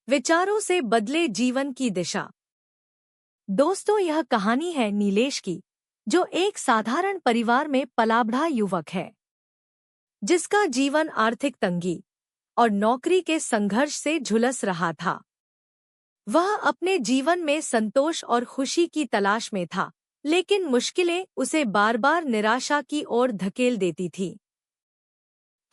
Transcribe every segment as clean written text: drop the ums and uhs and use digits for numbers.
विचारों से बदले जीवन की दिशा। दोस्तों, यह कहानी है नीलेश की, जो एक साधारण परिवार में पला-बढ़ा युवक है, जिसका जीवन आर्थिक तंगी और नौकरी के संघर्ष से झुलस रहा था। वह अपने जीवन में संतोष और खुशी की तलाश में था, लेकिन मुश्किलें उसे बार-बार निराशा की ओर धकेल देती थी।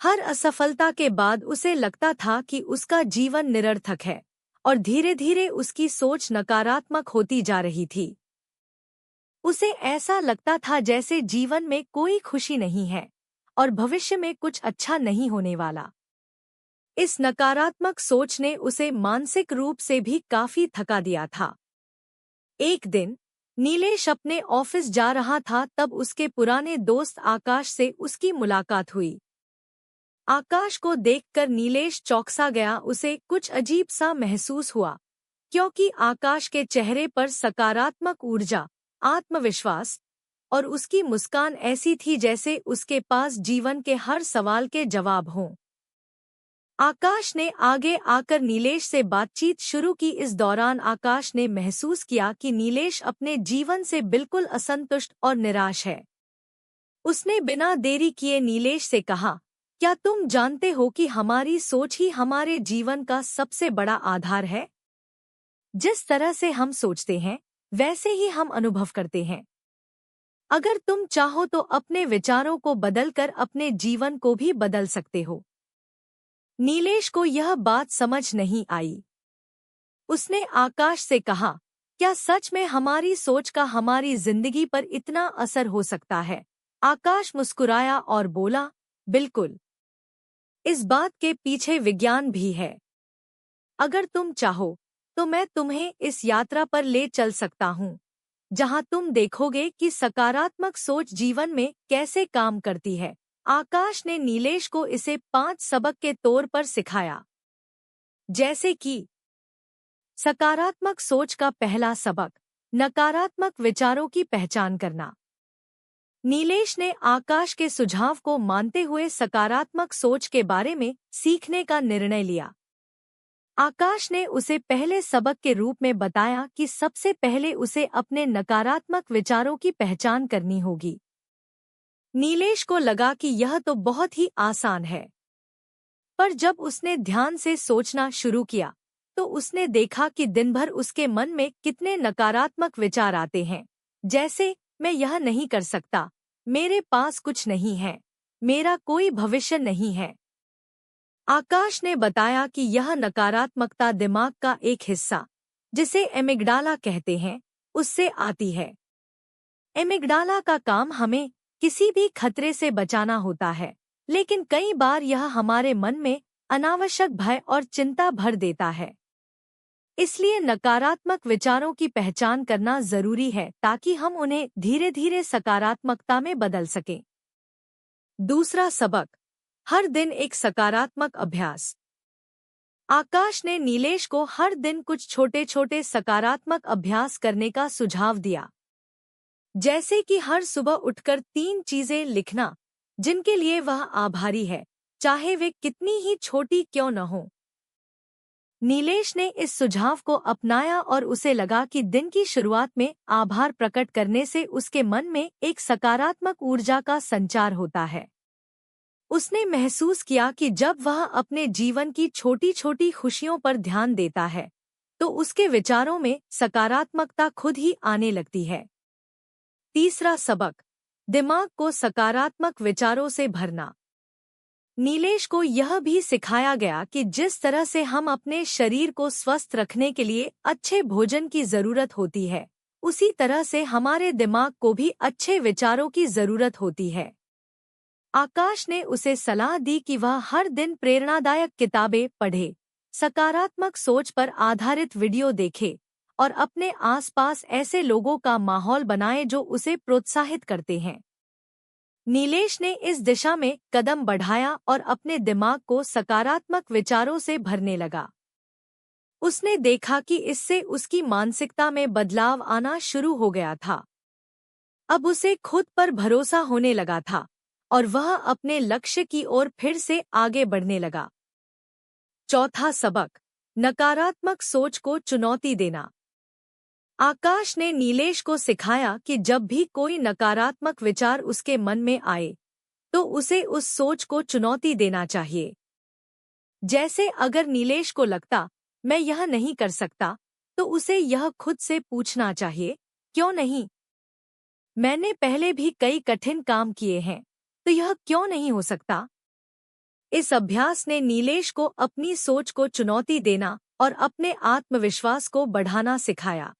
हर असफलता के बाद उसे लगता था कि उसका जीवन निरर्थक है और धीरे-धीरे उसकी सोच नकारात्मक होती जा रही थी। उसे ऐसा लगता था जैसे जीवन में कोई खुशी नहीं है और भविष्य में कुछ अच्छा नहीं होने वाला। इस नकारात्मक सोच ने उसे मानसिक रूप से भी काफी थका दिया था। एक दिन नीलेश अपने ऑफिस जा रहा था, तब उसके पुराने दोस्त आकाश से उसकी मुलाकात हुई। आकाश को देखकर नीलेश चौंका गया। उसे कुछ अजीब सा महसूस हुआ, क्योंकि आकाश के चेहरे पर सकारात्मक ऊर्जा, आत्मविश्वास और उसकी मुस्कान ऐसी थी जैसे उसके पास जीवन के हर सवाल के जवाब हों। आकाश ने आगे आकर नीलेश से बातचीत शुरू की। इस दौरान आकाश ने महसूस किया कि नीलेश अपने जीवन से बिल्कुल असंतुष्ट और निराश है। उसने बिना देरी किए नीलेश से कहा, क्या तुम जानते हो कि हमारी सोच ही हमारे जीवन का सबसे बड़ा आधार है? जिस तरह से हम सोचते हैं, वैसे ही हम अनुभव करते हैं। अगर तुम चाहो तो अपने विचारों को बदलकर अपने जीवन को भी बदल सकते हो। नीलेश को यह बात समझ नहीं आई। उसने आकाश से कहा, क्या सच में हमारी सोच का हमारी जिंदगी पर इतना असर हो सकता है? आकाश मुस्कुराया और बोला, बिल्कुल। इस बात के पीछे विज्ञान भी है। अगर तुम चाहो तो मैं तुम्हें इस यात्रा पर ले चल सकता हूँ, जहाँ तुम देखोगे कि सकारात्मक सोच जीवन में कैसे काम करती है। आकाश ने नीलेश को इसे 5 सबक के तौर पर सिखाया। जैसे कि सकारात्मक सोच का पहला सबक, नकारात्मक विचारों की पहचान करना। नीलेश ने आकाश के सुझाव को मानते हुए सकारात्मक सोच के बारे में सीखने का निर्णय लिया। आकाश ने उसे पहले सबक के रूप में बताया कि सबसे पहले उसे अपने नकारात्मक विचारों की पहचान करनी होगी। नीलेश को लगा कि यह तो बहुत ही आसान है, पर जब उसने ध्यान से सोचना शुरू किया, तो उसने देखा कि दिन भर उसके मन में कितने नकारात्मक विचार आते हैं, जैसे मैं यह नहीं कर सकता, मेरे पास कुछ नहीं है, मेरा कोई भविष्य नहीं है। आकाश ने बताया कि यह नकारात्मकता दिमाग का एक हिस्सा, जिसे एमिग्डाला कहते हैं, उससे आती है। एमिग्डाला का काम हमें किसी भी खतरे से बचाना होता है, लेकिन कई बार यह हमारे मन में अनावश्यक भय और चिंता भर देता है। इसलिए नकारात्मक विचारों की पहचान करना जरूरी है, ताकि हम उन्हें धीरे-धीरे सकारात्मकता में बदल सकें। दूसरा सबक, हर दिन एक सकारात्मक अभ्यास। आकाश ने नीलेश को हर दिन कुछ छोटे-छोटे सकारात्मक अभ्यास करने का सुझाव दिया, जैसे कि हर सुबह उठकर 3 चीजें लिखना जिनके लिए वह आभारी है, चाहे वे कितनी ही छोटी क्यों न हो। नीलेश ने इस सुझाव को अपनाया और उसे लगा कि दिन की शुरुआत में आभार प्रकट करने से उसके मन में एक सकारात्मक ऊर्जा का संचार होता है। उसने महसूस किया कि जब वह अपने जीवन की छोटी-छोटी खुशियों पर ध्यान देता है, तो उसके विचारों में सकारात्मकता खुद ही आने लगती है। तीसरा सबक, दिमाग को सकारात्मक विचारों से भरना। नीलेश को यह भी सिखाया गया कि जिस तरह से हम अपने शरीर को स्वस्थ रखने के लिए अच्छे भोजन की जरूरत होती है, उसी तरह से हमारे दिमाग को भी अच्छे विचारों की जरूरत होती है। आकाश ने उसे सलाह दी कि वह हर दिन प्रेरणादायक किताबें पढ़े, सकारात्मक सोच पर आधारित वीडियो देखे और अपने आसपास ऐसे लोगों का माहौल बनाए जो उसे प्रोत्साहित करते हैं। नीलेश ने इस दिशा में कदम बढ़ाया और अपने दिमाग को सकारात्मक विचारों से भरने लगा। उसने देखा कि इससे उसकी मानसिकता में बदलाव आना शुरू हो गया था। अब उसे खुद पर भरोसा होने लगा था और वह अपने लक्ष्य की ओर फिर से आगे बढ़ने लगा। चौथा सबक, नकारात्मक सोच को चुनौती देना। आकाश ने नीलेश को सिखाया कि जब भी कोई नकारात्मक विचार उसके मन में आए तो उसे उस सोच को चुनौती देना चाहिए। जैसे अगर नीलेश को लगता मैं यह नहीं कर सकता, तो उसे यह खुद से पूछना चाहिए, क्यों नहीं? मैंने पहले भी कई कठिन काम किए हैं, तो यह क्यों नहीं हो सकता? इस अभ्यास ने नीलेश को अपनी सोच को चुनौती देना और अपने आत्मविश्वास को बढ़ाना सिखाया।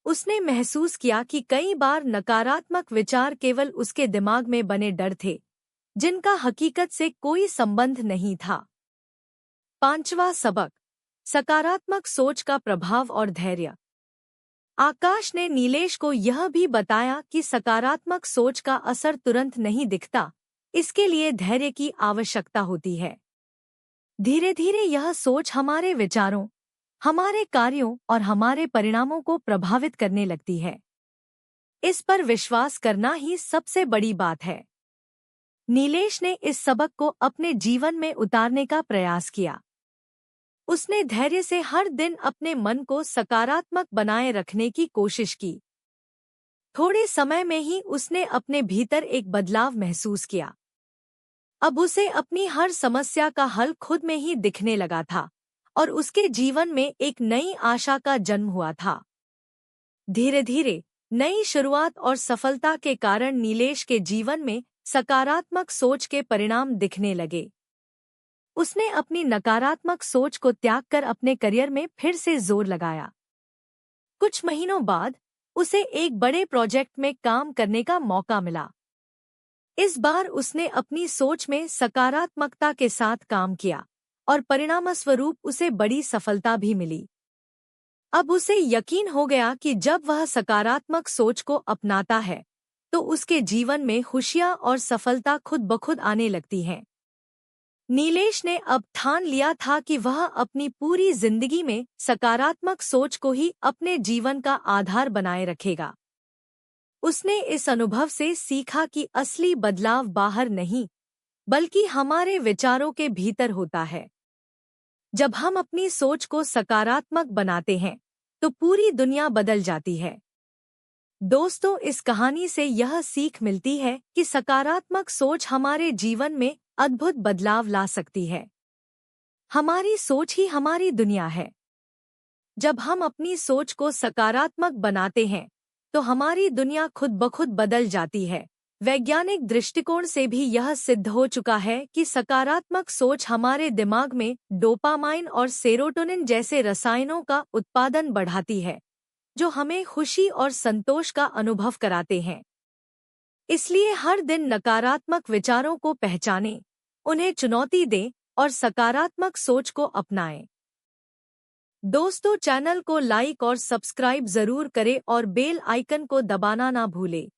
उसने महसूस किया कि कई बार नकारात्मक विचार केवल उसके दिमाग में बने डर थे, जिनका हकीकत से कोई संबंध नहीं था। 5वां सबक, सकारात्मक सोच का प्रभाव और धैर्य। आकाश ने नीलेश को यह भी बताया कि सकारात्मक सोच का असर तुरंत नहीं दिखता, इसके लिए धैर्य की आवश्यकता होती है। धीरे धीरे यह सोच हमारे विचारों, हमारे कार्यों और हमारे परिणामों को प्रभावित करने लगती है। इस पर विश्वास करना ही सबसे बड़ी बात है। नीलेश ने इस सबक को अपने जीवन में उतारने का प्रयास किया। उसने धैर्य से हर दिन अपने मन को सकारात्मक बनाए रखने की कोशिश की। थोड़े समय में ही उसने अपने भीतर एक बदलाव महसूस किया। अब उसे अपनी हर समस्या का हल खुद में ही दिखने लगा था और उसके जीवन में एक नई आशा का जन्म हुआ था। धीरे धीरे नई शुरुआत और सफलता के कारण नीलेश के जीवन में सकारात्मक सोच के परिणाम दिखने लगे। उसने अपनी नकारात्मक सोच को त्याग कर अपने करियर में फिर से जोर लगाया। कुछ महीनों बाद उसे एक बड़े प्रोजेक्ट में काम करने का मौका मिला। इस बार उसने अपनी सोच में सकारात्मकता के साथ काम किया और परिणामस्वरूप उसे बड़ी सफलता भी मिली। अब उसे यकीन हो गया कि जब वह सकारात्मक सोच को अपनाता है तो उसके जीवन में खुशियां और सफलता खुद ब खुद आने लगती हैं। नीलेश ने अब ठान लिया था कि वह अपनी पूरी जिंदगी में सकारात्मक सोच को ही अपने जीवन का आधार बनाए रखेगा। उसने इस अनुभव से सीखा कि असली बदलाव बाहर नहीं, बल्कि हमारे विचारों के भीतर होता है। जब हम अपनी सोच को सकारात्मक बनाते हैं, तो पूरी दुनिया बदल जाती है। दोस्तों, इस कहानी से यह सीख मिलती है कि सकारात्मक सोच हमारे जीवन में अद्भुत बदलाव ला सकती है। हमारी सोच ही हमारी दुनिया है। जब हम अपनी सोच को सकारात्मक बनाते हैं, तो हमारी दुनिया खुद ब खुद बदल जाती है। वैज्ञानिक दृष्टिकोण से भी यह सिद्ध हो चुका है कि सकारात्मक सोच हमारे दिमाग में डोपामाइन और सेरोटोनिन जैसे रसायनों का उत्पादन बढ़ाती है, जो हमें खुशी और संतोष का अनुभव कराते हैं। इसलिए हर दिन नकारात्मक विचारों को पहचानें, उन्हें चुनौती दें और सकारात्मक सोच को अपनाएं। दोस्तों, चैनल को लाइक और सब्सक्राइब जरूर करें और बेल आइकन को दबाना ना भूलें।